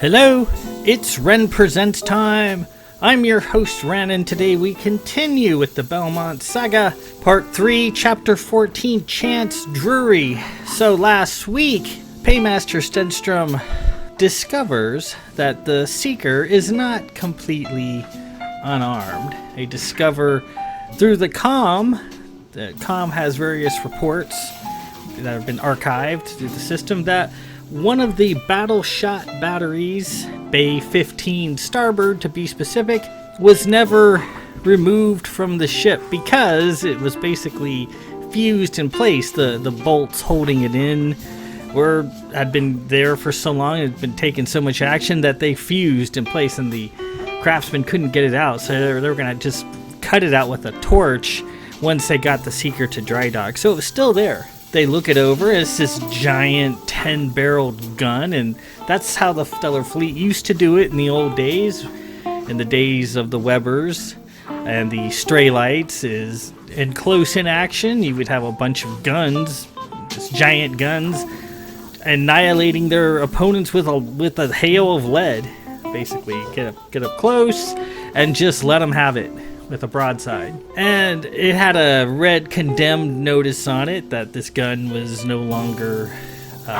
Hello, it's Ren Presents time. I'm your host Ren, and today we continue with the Belmont Saga, Part 3, Chapter 14, Chance Drury. So last week, Paymaster Stenstrom discovers that the Seeker is not completely unarmed. They discover through the comm has various reports that have been archived through the system that one of the battle shot batteries, Bay 15 starboard to be specific, was never removed from the ship because it was basically fused in place. The bolts holding it in had been there for so long, it had been taking so much action that they fused in place, and the craftsmen couldn't get it out, so they were going to just cut it out with a torch once they got the Seeker to dry dock. So it was still there. They look it over. It's this giant 10-barreled gun, and that's how the Stellar Fleet used to do it in the old days, in the days of the Webbers and the Stray Lights. Is in close in action, you would have a bunch of guns, just giant guns, annihilating their opponents with a hail of lead. Basically, get up close and just let them have it with a broadside. And it had a red condemned notice on it that this gun was no longer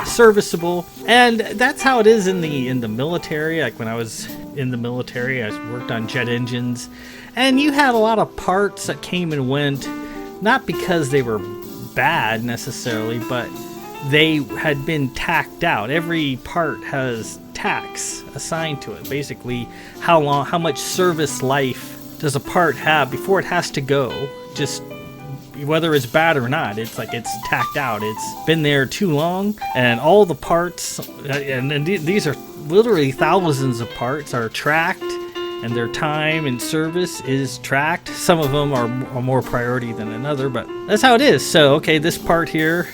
serviceable. And that's how it is in the military. Like when I was in the military, I worked on jet engines, and you had a lot of parts that came and went, not because they were bad necessarily, but they had been tacked out. Every part has tacks assigned to it. Basically, how much service life does a part have before it has to go? Just whether it's bad or not, it's like it's tacked out. It's been there too long, and all the parts, and these are literally thousands of parts, are tracked, and their time in service is tracked. Some of them are more priority than another, but that's how it is. So, okay, this part here,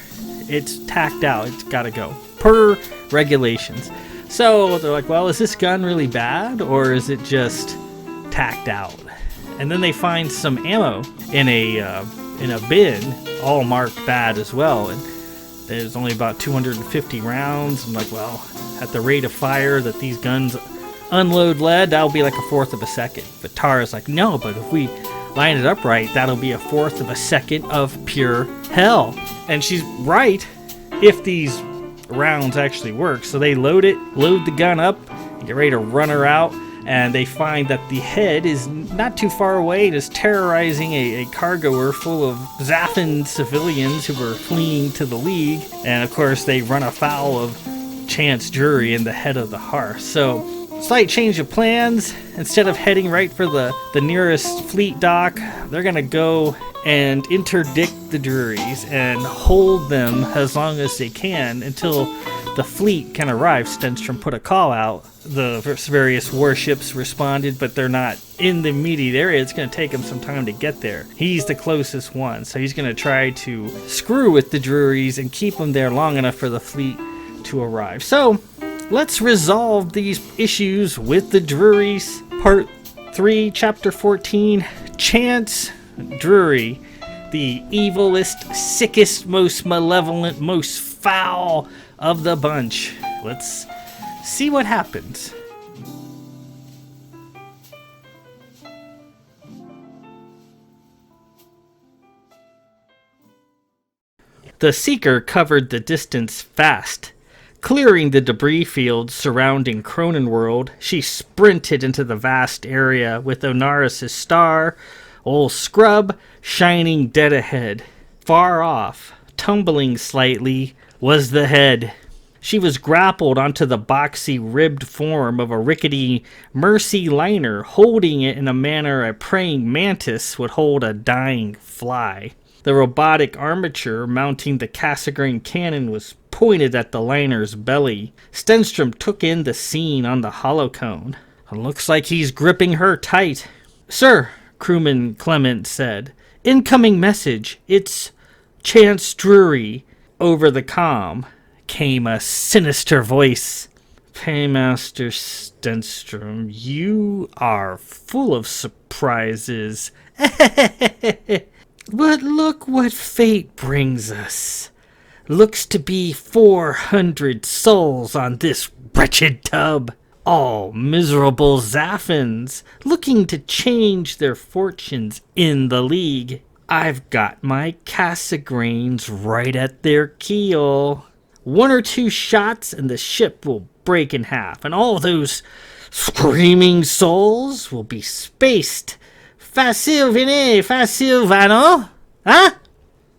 it's tacked out. It's got to go per regulations. So they're like, well, is this gun really bad, or is it just tacked out? And then they find some ammo in a bin, all marked bad as well. And there's only about 250 rounds. I'm like, well, at the rate of fire that these guns unload lead, that'll be like a fourth of a second. But Tara's like, no, but if we line it up right, that'll be a fourth of a second of pure hell. And she's right, if these rounds actually work. So they load the gun up, and get ready to run her out. And they find that the head is not too far away. It is terrorizing a cargoer full of Zaffin civilians who were fleeing to the League. And of course, they run afoul of Chance Drury in the head of the hearth. So, slight change of plans. Instead of heading right for the nearest fleet dock, they're going to go and interdict the Drurys and hold them as long as they can until the fleet can arrive. Stenstrom put a call out. The various warships responded, but they're not in the immediate area. It's going to take him some time to get there. He's the closest one, so he's going to try to screw with the Drurys and keep them there long enough for the fleet to arrive. So, let's resolve these issues with the Drurys. Part 3, Chapter 14, Chance Drury, the evilest, sickest, most malevolent, most foul of the bunch. Let's see what happens. The Seeker covered the distance fast. Clearing the debris fields surrounding Cronenworld, she sprinted into the vast area with Onaris' star, Old Scrub, shining dead ahead. Far off, tumbling slightly, was the head. She was grappled onto the boxy, ribbed form of a rickety Mercy liner, holding it in a manner a praying mantis would hold a dying fly. The robotic armature mounting the Cassegrain cannon was pointed at the liner's belly. Stenstrom took in the scene on the holocone. Looks like he's gripping her tight. "Sir," crewman Clement said. "Incoming message. It's Chance Drury." Over the comm came a sinister voice. "Paymaster Stenstrom, you are full of surprises. But look what fate brings us. Looks to be 400 souls on this wretched tub." all miserable Zaffins looking to change their fortunes in the League. I've got my Cassegrains right at their keel. 1 or 2 shots and the ship will break in half, and all those screaming souls will be spaced. Facile vine, facile vano? Huh?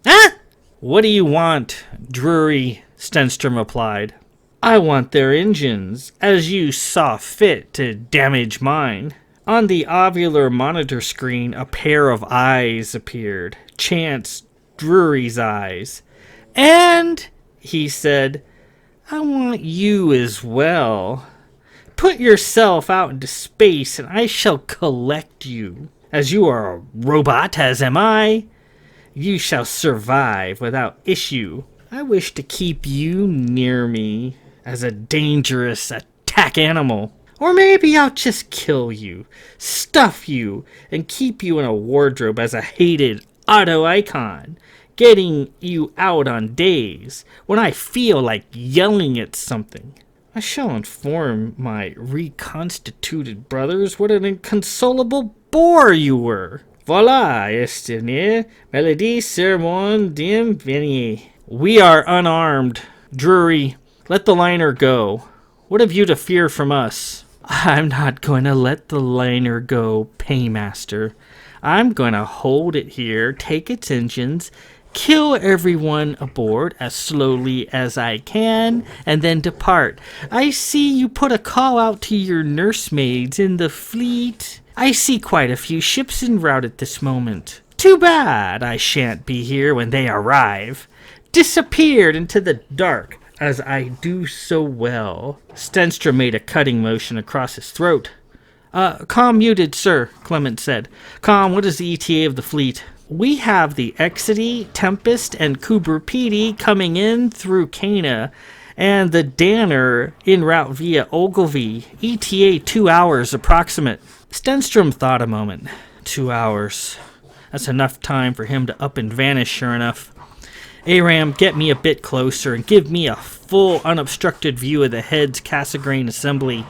Huh? What do you want, Drury? Stenstrom replied. I want their engines, as you saw fit to damage mine. On the ovular monitor screen, a pair of eyes appeared. Chance Drury's eyes. And, he said, I want you as well. Put yourself out into space and I shall collect you. As you are a robot, as am I, you shall survive without issue. I wish to keep you near me as a dangerous attack animal. Or maybe I'll just kill you, stuff you, and keep you in a wardrobe as a hated auto icon, getting you out on days when I feel like yelling at something. I shall inform my reconstituted brothers what an inconsolable bore you were. Voilà, Estenier, Melody, Sermon, Dim, Venier. We are unarmed. Drury, let the liner go. What have you to fear from us? I'm not going to let the liner go, Paymaster. I'm going to hold it here, take its engines, kill everyone aboard as slowly as I can, and then depart. I see you put a call out to your nursemaids in the fleet. I see quite a few ships en route at this moment. Too bad I shan't be here when they arrive. Disappeared into the dark, as I do so well. Stenstrom made a cutting motion across his throat. Com muted, sir, Clement said. Com, what is the ETA of the fleet? We have the Exody, Tempest, and Kubrupidi coming in through Cana, and the Danner en route via Ogilvy. ETA 2 hours approximate. Stenstrom thought a moment. 2 hours. That's enough time for him to up and vanish, sure enough. Aram, get me a bit closer and give me a full unobstructed view of the head's Cassegrain assembly.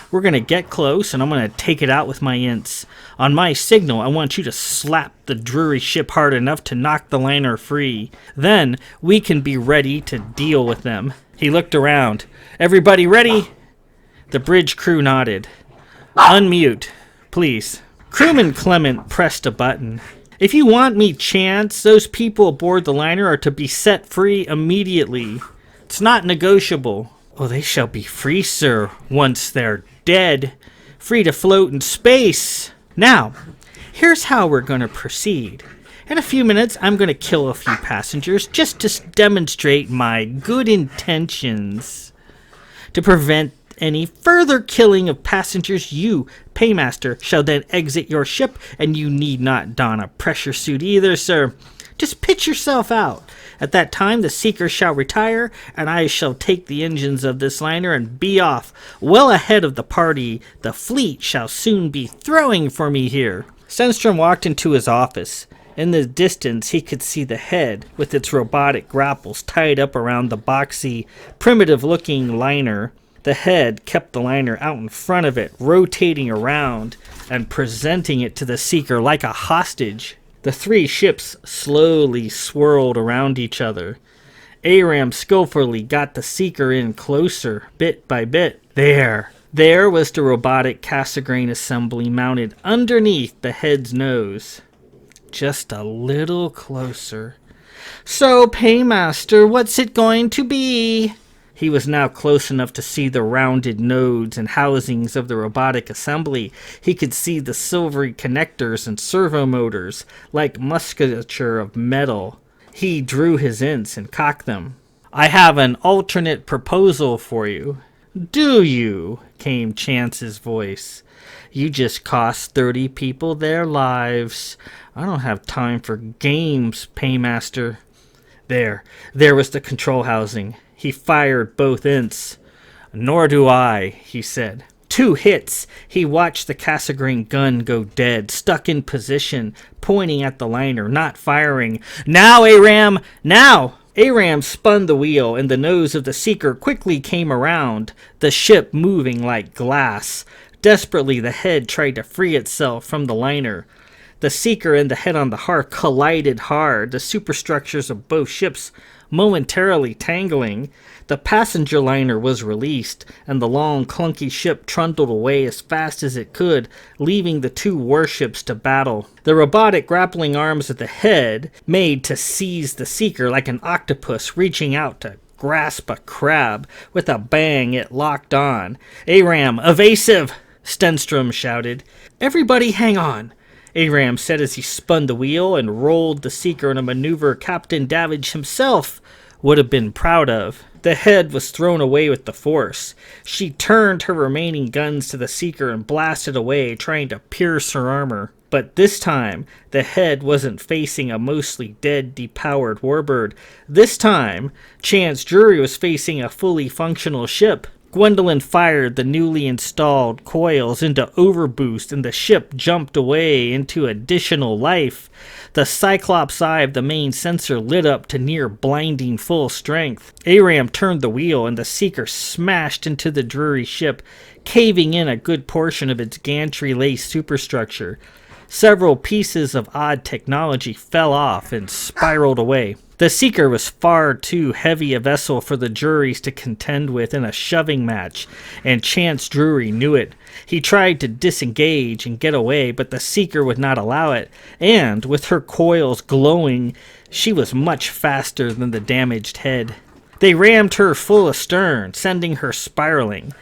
We're going to get close and I'm going to take it out with my ints. On my signal, I want you to slap the Drury ship hard enough to knock the liner free. Then we can be ready to deal with them. He looked around. Everybody ready? The bridge crew nodded. Unmute, please. Crewman Clement pressed a button. If you want me, Chance, those people aboard the liner are to be set free immediately. It's not negotiable. Oh, they shall be free, sir, once they're dead. Free to float in space. Now, here's how we're going to proceed. In a few minutes, I'm going to kill a few passengers just to demonstrate my good intentions. To prevent any further killing of passengers, you, Paymaster, shall then exit your ship, and you need not don a pressure suit either, sir. Just pitch yourself out. At that time, the Seeker shall retire, and I shall take the engines of this liner and be off. Well ahead of the party, the fleet shall soon be throwing for me here. Stenstrom walked into his office. In the distance, he could see the head, with its robotic grapples tied up around the boxy, primitive-looking liner. The head kept the liner out in front of it, rotating around and presenting it to the Seeker like a hostage. The 3 ships slowly swirled around each other. Aram skillfully got the Seeker in closer, bit by bit. There was the robotic Cassegrain assembly mounted underneath the head's nose. Just a little closer. So, Paymaster, what's it going to be? He was now close enough to see the rounded nodes and housings of the robotic assembly. He could see the silvery connectors and servo motors, like musculature of metal. He drew his ints and cocked them. I have an alternate proposal for you. Do you? Came Chance's voice. You just cost 30 people their lives. I don't have time for games, Paymaster. There was the control housing. He fired both ints. Nor do I, he said. 2 hits. He watched the Cassegrain gun go dead, stuck in position, pointing at the liner, not firing. Now, Aram! Now! Aram spun the wheel, and the nose of the Seeker quickly came around, the ship moving like glass. Desperately, the head tried to free itself from the liner. The Seeker and the head on the hearth collided hard, the superstructures of both ships momentarily tangling. The passenger liner was released, and the long, clunky ship trundled away as fast as it could, leaving the two warships to battle. The robotic grappling arms of the head made to seize the Seeker like an octopus reaching out to grasp a crab. With a bang, it locked on. "Aram, evasive!" Stenstrom shouted. "Everybody hang on," Aram said as he spun the wheel and rolled the Seeker in a maneuver Captain Davidge himself would have been proud of. The head was thrown away with the force. She turned her remaining guns to the Seeker and blasted away, trying to pierce her armor. But this time, the head wasn't facing a mostly dead, depowered warbird. This time, Chance Drury was facing a fully functional ship. Gwendolyn fired the newly installed coils into overboost, and the ship jumped away into additional life. The Cyclops eye of the main sensor lit up to near blinding full strength. Aram turned the wheel, and the Seeker smashed into the Drury ship, caving in a good portion of its gantry-laced superstructure. Several pieces of odd technology fell off and spiraled away. The Seeker was far too heavy a vessel for the Druries to contend with in a shoving match, and Chance Drury knew it. He tried to disengage and get away, but the Seeker would not allow it, and, with her coils glowing, she was much faster than the damaged head. They rammed her full astern, sending her spiraling.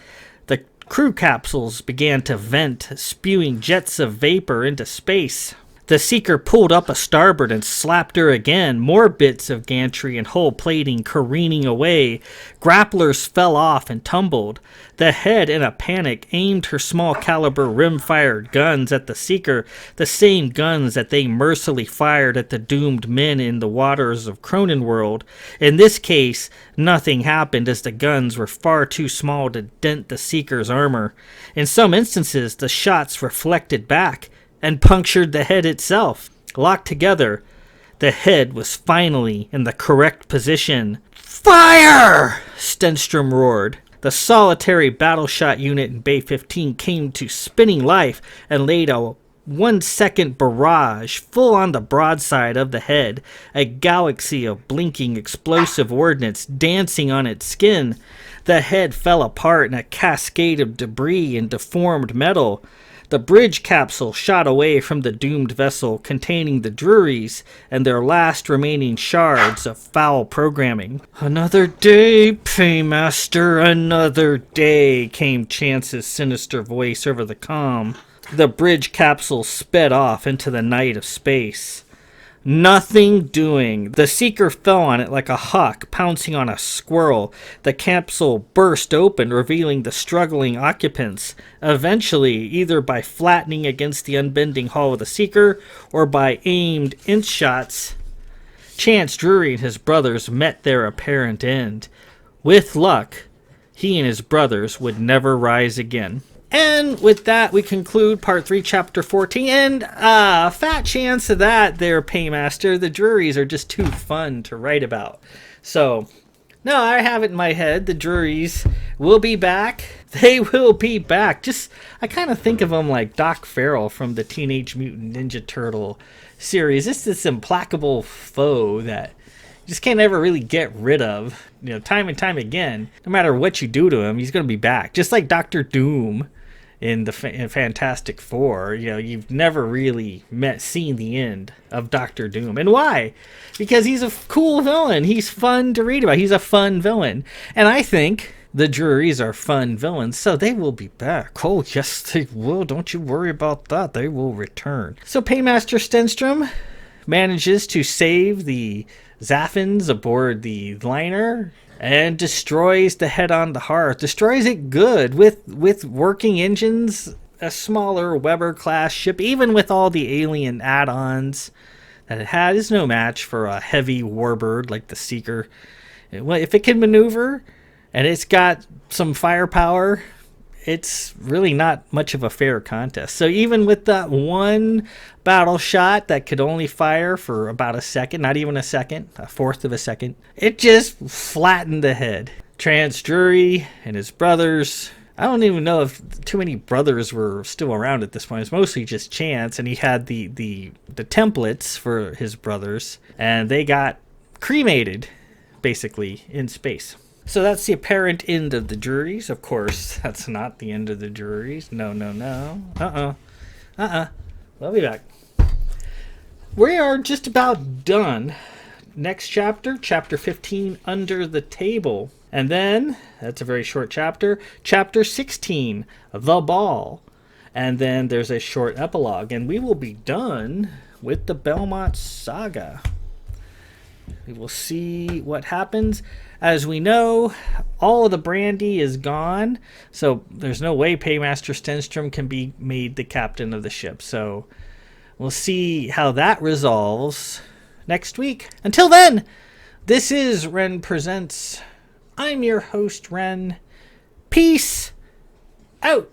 The crew capsules began to vent, spewing jets of vapor into space. The Seeker pulled up a starboard and slapped her again, more bits of gantry and hull plating careening away. Grapplers fell off and tumbled. The head, in a panic, aimed her small-caliber rim-fired guns at the Seeker, the same guns that they mercilessly fired at the doomed men in the waters of Cronenworld. In this case, nothing happened as the guns were far too small to dent the Seeker's armor. In some instances, the shots reflected back and punctured the head itself. Locked together, the head was finally in the correct position. "Fire!" Stenstrom roared. The solitary battleshot unit in Bay 15 came to spinning life and laid a 1-second barrage full on the broadside of the head, a galaxy of blinking explosive ordnance dancing on its skin. The head fell apart in a cascade of debris and deformed metal. The bridge capsule shot away from the doomed vessel containing the Drurys and their last remaining shards of foul programming. "Another day, Paymaster, another day," came Chance's sinister voice over the comm. The bridge capsule sped off into the night of space. Nothing doing. The Seeker fell on it like a hawk pouncing on a squirrel. The capsule burst open, revealing the struggling occupants. Eventually, either by flattening against the unbending hull of the Seeker or by aimed inch shots, Chance Drury and his brothers met their apparent end. With luck, he and his brothers would never rise again. And with that, we conclude Part 3, Chapter 14. And fat chance of that there, Paymaster. The Drurys are just too fun to write about. So, no, I have it in my head. The Drurys will be back. They will be back. I kind of think of them like Doc Farrell from the Teenage Mutant Ninja Turtle series. It's this implacable foe that you just can't ever really get rid of. You know, time and time again, no matter what you do to him, he's going to be back. Just like Dr. Doom in the Fantastic Four. You know, you've never really seen the end of Dr. Doom. And why? Because he's a cool villain. He's fun to read about. He's a fun villain. And I think the Drurys are fun villains, so they will be back. Oh, yes, they will. Don't you worry about that. They will return. So Paymaster Stenstrom manages to save the Zaffins aboard the liner and destroys the head on the hearth. Destroys it good with working engines, a smaller Weber-class ship, even with all the alien add-ons that it had, is no match for a heavy warbird like the Seeker. If it can maneuver and it's got some firepower, it's really not much of a fair contest. So even with that one battle shot that could only fire for about a second, not even a second, a fourth of a second, it just flattened the head. Chance Drury and his brothers, I don't even know if too many brothers were still around at this point. It's mostly just Chance, and he had the templates for his brothers, and they got cremated, basically, in space. So that's the apparent end of the juries. Of course, that's not the end of the juries. No. We'll be back. We are just about done. Next chapter, chapter 15, Under the Table. And then, that's a very short chapter, chapter 16, The Ball. And then there's a short epilogue. And we will be done with the Belmont Saga. We will see what happens. As we know, all of the brandy is gone, so there's no way Paymaster Stenstrom can be made the captain of the ship. So we'll see how that resolves next week. Until then, this is Ren Presents. I'm your host, Ren. Peace out.